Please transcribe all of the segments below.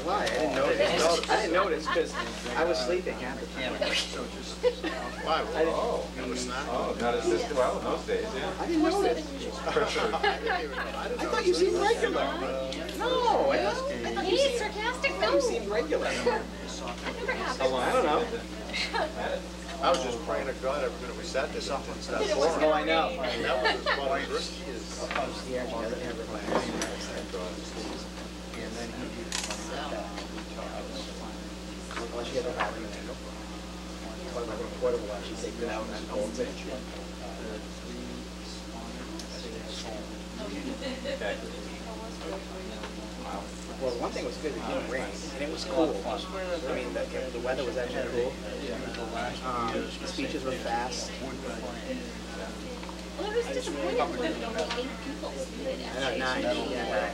Why? I didn't notice. I didn't notice because I was sleeping half the time. Why? Oh, not as system well in those days, yeah. I didn't notice. I thought you seemed regular. No, I thought you He's seemed, sarcastic. I thought you seemed regular. That never happened. I don't know. I was just praying to God every minute we sat there. Something's that boring. Oh, I know. That was as fun as risky as. Yeah, she doesn't have her glasses. And then he Well, she had a battery. What about a portable one? She takes it out and holds it. Well, one thing was good, it didn't rain, and it was cool. I mean, the weather was actually cool. The speeches were fast. Well, I was disappointed when only 8 people submitted. I know, 9. Yeah, 9.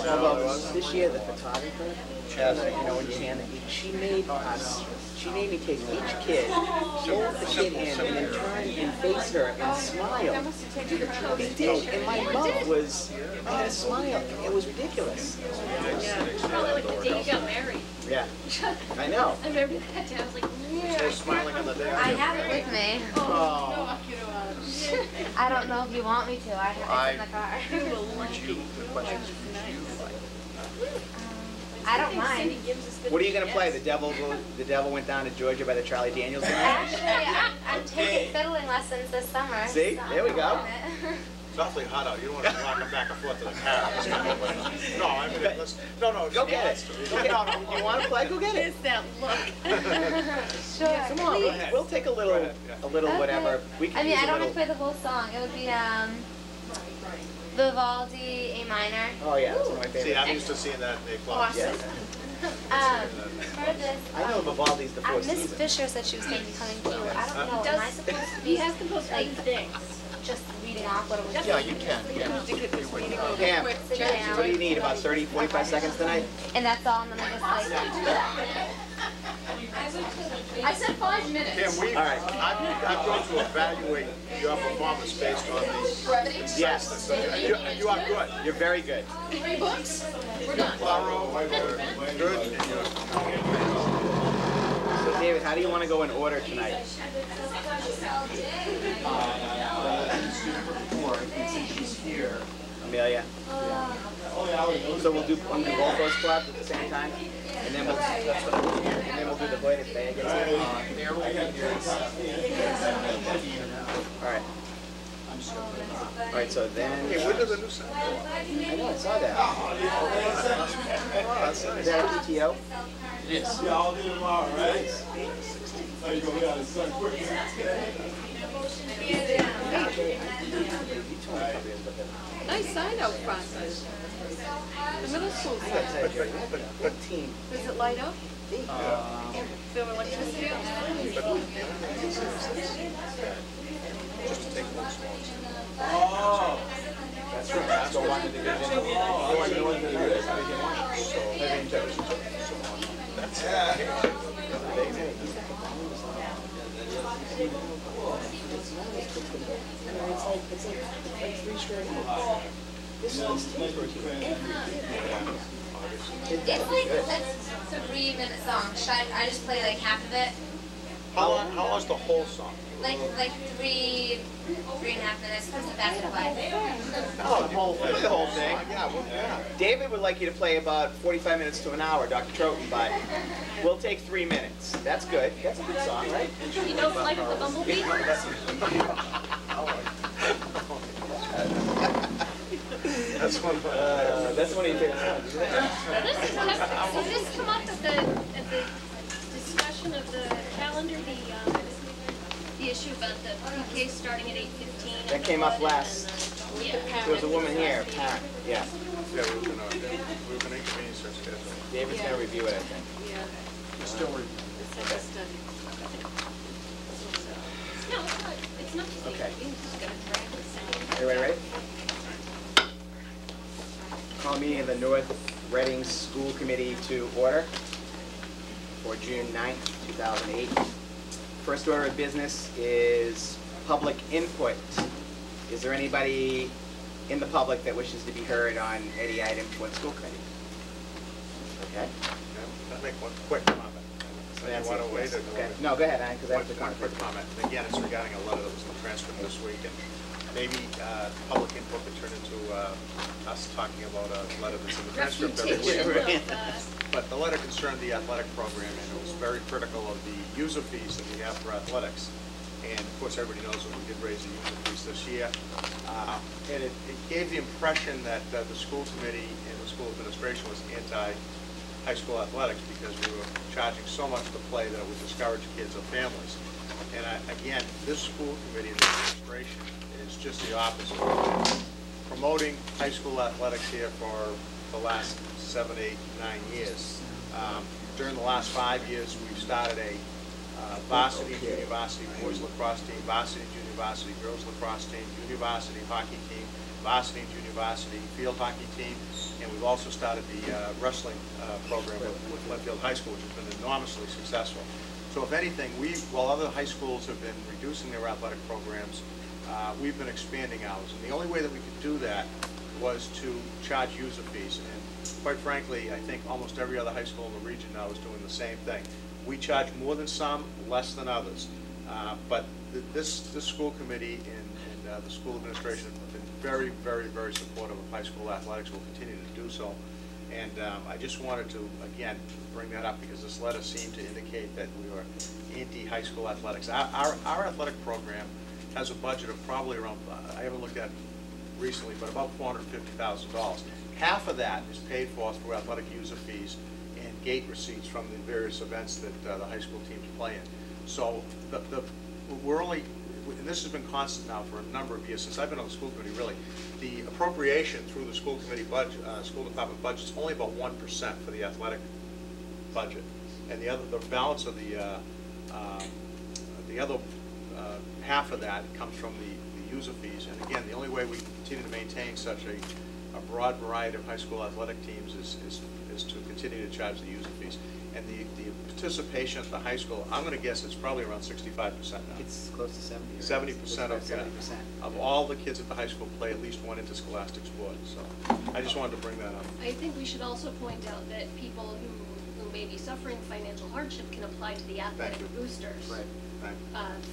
Although this year, the photographer, you know, when you hand it, she made me take each kid, hold the kid in, and then turn and face her and smile. They did, and my mouth was, I had a smile. It was ridiculous. Yeah, probably like the day you got married. Yeah, I know. I remember that day. I was like, They're smiling on the day. I have it with me. Oh. I don't know if you want me to. I have it in the car. The question is, would you like? I don't mind. What are you going to play? The Devil Went Down to Georgia by the Charlie Daniels Band? Actually, I'm taking fiddling lessons this summer. See? So There we go. It's awfully hot out. You don't want to walk them back and forth to the car. No, I mean, let's. No. Go get it. Go get it. You want to play? Go get it. it's that look. Sure. Come on, we'll take a little whatever. We can I mean, use I a don't want little. to play the whole song. It would be Vivaldi A minor. Oh yeah, that's one of my See, favorites. I'm used to seeing that in A club. Yeah. For this, I know Vivaldi's the Four Miss Seasons. Fisher said she was going to be coming too. I don't know. Am I supposed to He be has composed like other things. just reading off what it was? Yeah, you can. Pam, Sit down. what do you need? About 30, 45 seconds tonight? And that's all. And then I just like. I said 5 minutes. Tim, All right. I'm going to evaluate your performance based on the. Yes, You are good. you're very good. 3 books. We're done. Thorough, you're good, and you're. So David, how do you want to go in order tonight? Amelia. So we'll do both those clubs at the same time, and then we'll do the Hoyt if Bay gets in. All right. All right. So then. Hey, when did the new sound go? I know I saw that. Oh, that's nice. Is that a PTO? Yes. Y'all do tomorrow, right? So you gonna be out of the sun quick. Nice sign out front. The middle school sign. Does it light up? Feel electricity? Just to take notes. Oh. That's right. That's the one that they It's like 3 straight. This team's routine. It's like a 3-minute song. Should I just play like half of it? How long is the whole song? Like 3.5 minutes. What's the back of the play? Oh, the whole thing. The whole thing. Yeah. David would like you to play about 45 minutes to an hour, Dr. Troughton, but we'll take 3 minutes. That's good. That's a good song, right? You don't like the bumblebee? That's one. That's one of your favorite songs, isn't it? Did this come up at the discussion of the calendar, the issue about the PK starting at 8:15? That came up last. Yeah. There was a woman here, parent. Yeah. Yeah, we were gonna inconvenience her schedule. David's going to review it, I think. Yeah. We're still reviewing. No, it's not. Okay. You're just gonna drag this out. Everybody ready? Call meeting of the North Reading School Committee to order for June 9th, 2008. First order of business is public input. Is there anybody in the public that wishes to be heard on any item for the school committee? Okay. Can I make one quick comment? So you want to wait? Yes. Okay. No, go ahead, because I have to One quick comment. And again, it's regarding a letter that was in the transcript this week, and maybe public input could turn into us talking about a letter that's in the transcript every week. But the letter concerned the athletic program, and it was very critical of the user fees that we have for athletics. And of course, everybody knows that we did raise the user fees this year. And it gave the impression that the school committee and the school administration was anti-high school athletics because we were charging so much to play that it would discourage kids or families. And again, this school committee and the administration is just the opposite. We've been promoting high school athletics here for the last 7, 8, 9 years. During the last 5 years, we've started a varsity, junior varsity boys lacrosse team, varsity, junior varsity girls lacrosse team, junior varsity hockey team, varsity and junior varsity field hockey team, and we've also started the wrestling program with Leadfield High School, which has been enormously successful. So if anything, while other high schools have been reducing their athletic programs, we've been expanding ours. And the only way that we could do that was to charge user fees. And quite frankly, I think almost every other high school in the region now is doing the same thing. We charge more than some, less than others. But this school committee and the school administration have been very, very, very supportive of high school athletics. Will continue to do so. And I just wanted to, again, bring that up because this letter seemed to indicate that we were anti-high school athletics. Our athletic program has a budget of probably around, I haven't looked at it recently, but about $450,000. Half of that is paid for through athletic user fees and gate receipts from the various events that the high school teams play in. So we're only, and this has been constant now for a number of years, since I've been on the school committee really, the appropriation through the school committee budget, school department budget is only about 1% for the athletic budget. And the balance of the other half of that comes from the user fees. And again, the only way we continue to maintain such a broad variety of high school athletic teams is to continue to charge the user fees. And the participation at the high school, I'm going to guess it's probably around 65% now. It's close to 70. 70% of all the kids at the high school play at least one interscholastic sport. So I just wanted to bring that up. I think we should also point out that people who may be suffering financial hardship can apply to the athletic boosters. Right.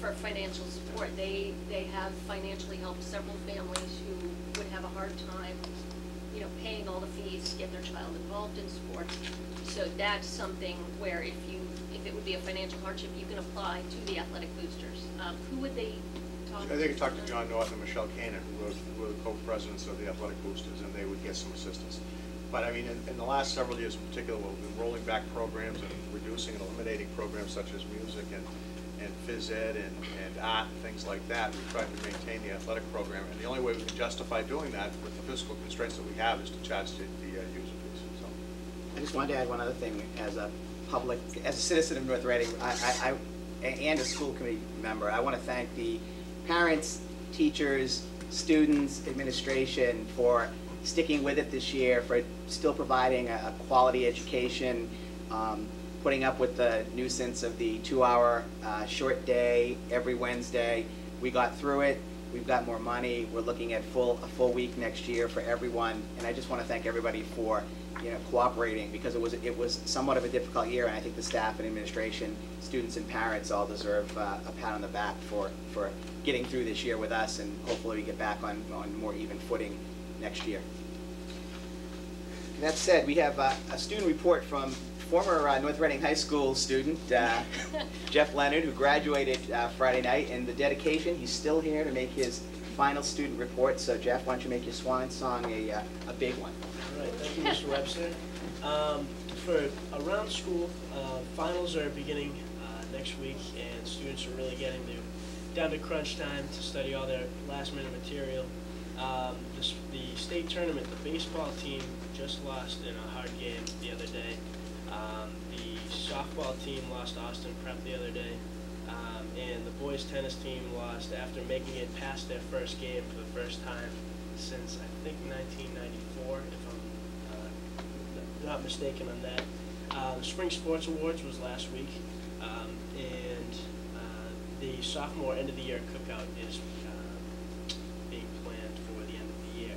For financial support. They have financially helped several families who would have a hard time, paying all the fees to get their child involved in sports. So that's something where if it would be a financial hardship, you can apply to the athletic boosters. Who would they talk to? I think I talked to John Norton and Michelle Kanan, who were the co-presidents of the athletic boosters, and they would get some assistance. But I mean, in the last several years in particular, we've been rolling back programs and reducing and eliminating programs such as music and phys ed and art and things like that. We tried to maintain the athletic program, and the only way we can justify doing that with the fiscal constraints that we have is to charge the user fees. So. I just wanted to add one other thing as a citizen of North Reading, and a school committee member. I want to thank the parents, teachers, students, administration for sticking with it this year, for still providing a quality education, putting up with the nuisance of the 2-hour short day every Wednesday. We got through it. We've got more money. We're looking at a full week next year for everyone. And I just want to thank everybody for cooperating, because it was somewhat of a difficult year, and I think the staff and administration, students and parents all deserve a pat on the back for getting through this year with us, and hopefully we get back on more even footing next year. That said, we have a student report from former North Reading High School student, Jeff Leonard, who graduated Friday night, and the dedication, he's still here to make his final student report. So Jeff, why don't you make your swan song a big one? All right, thank you, Mr. Webster. For around school, finals are beginning next week, and students are really getting down to crunch time to study all their last-minute material. The state tournament, the baseball team just lost in a hard game the other day. The softball team lost Austin Prep the other day, and the boys tennis team lost after making it past their first game for the first time since, I think, 1994, if I'm not mistaken on that. The Spring Sports Awards was last week, and the sophomore end-of-the-year cookout is being planned for the end of the year.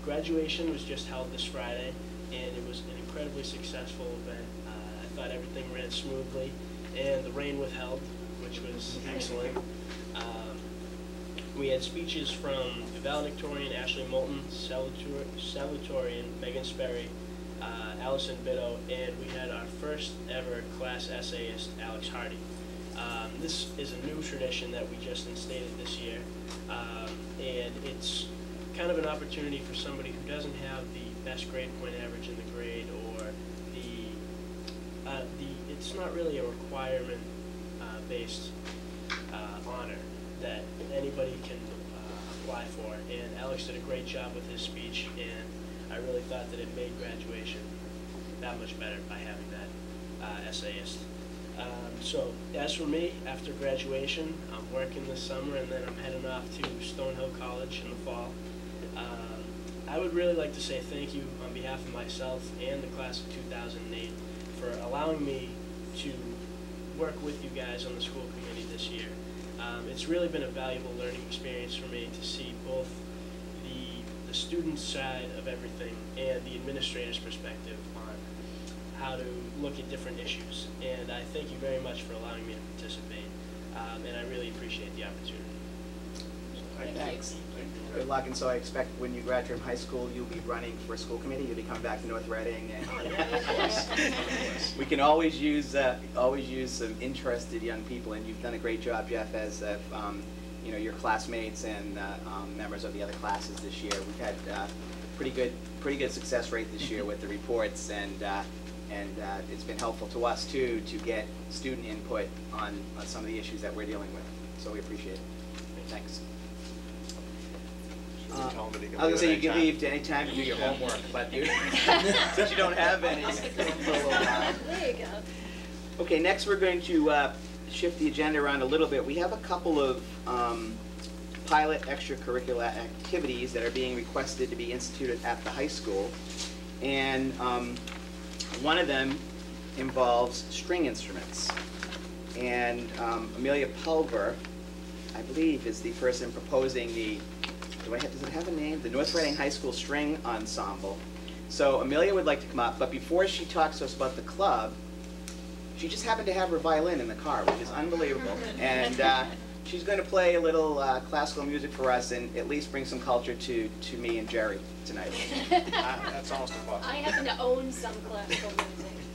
Graduation was just held this Friday. and it was an incredibly successful event. I thought everything ran smoothly, and the rain withheld, which was excellent. We had speeches from valedictorian Ashley Moulton, salutatorian Megan Sperry, Allison Bitto, and we had our first ever class essayist, Alex Hardy. This is a new tradition that we just instated this year, and it's kind of an opportunity for somebody who doesn't have the best grade point average in the grade, or it's not really a requirement based honor that anybody can apply for. And Alex did a great job with his speech, and I really thought that it made graduation that much better by having that essayist. So as for me, after graduation, I'm working this summer, and then I'm heading off to Stonehill College in the fall. I would really like to say thank you on behalf of myself and the class of 2008 for allowing me to work with you guys on the school committee this year. It's really been a valuable learning experience for me to see both the student side of everything and the administrator's perspective on how to look at different issues. And I thank you very much for allowing me to participate, and I really appreciate the opportunity. Thanks. Good luck, and so I expect when you graduate from high school, you'll be running for a school committee. You'll be coming back to North Reading, and we can always use some interested young people. And you've done a great job, Jeff, as you know, your classmates and members of the other classes this year. We've had pretty good success rate this year with the reports, and it's been helpful to us too to get student input on some of the issues that we're dealing with. So we appreciate it. Thanks. I was going to say you can leave to any time to do your homework, but since you don't have any. There you go. Okay, next we're going to shift the agenda around a little bit. We have a couple of pilot extracurricular activities that are being requested to be instituted at the high school, and one of them involves string instruments. And Amelia Pulver, I believe, is the person proposing the, does it have a name? The North Reading High School String Ensemble. So Amelia would like to come up, but before she talks to us about the club, she just happened to have her violin in the car, which is unbelievable. And she's going to play a little classical music for us and at least bring some culture to me and Jerry tonight. That's almost impossible. I happen to own some classical music.